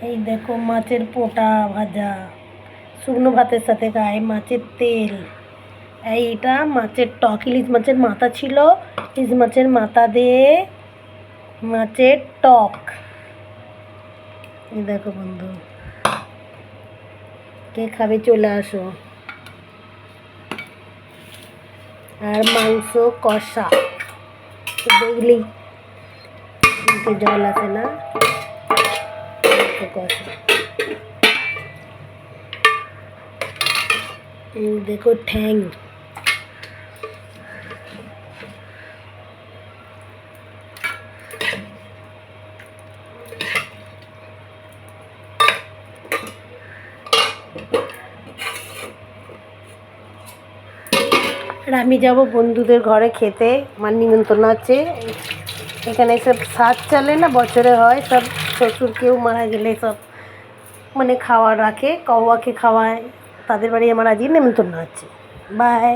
এই দেখো মাছের পোটা ভাজা, শুকনো ভাতের সাথে খায়, মাছের তেল। এইটা মাছের টক, ইলিশ মাছের মাথা ছিল, ইলিশ মাছের মাথা দিয়ে মাছের টক। এই দেখো বন্ধু, কে খাবে চলে আসো। আর মাংস কষা, দেখলেই মুখে জল আসে না? কষা, দেখো ঠ্যাং। আর আমি যাবো বন্ধুদের ঘরে খেতে, আমার নিমন্ত্রণ আছে। এখানে সব সাজ চলে না, বছরে হয় সব, শ্বশুর কেউ মারা গেলে সব মানে খাওয়া রাখে, কৌয়াকে খাওয়ায়, তাদের বাড়ি আমার আজই নিমন্ত্রণ আছে। বাই।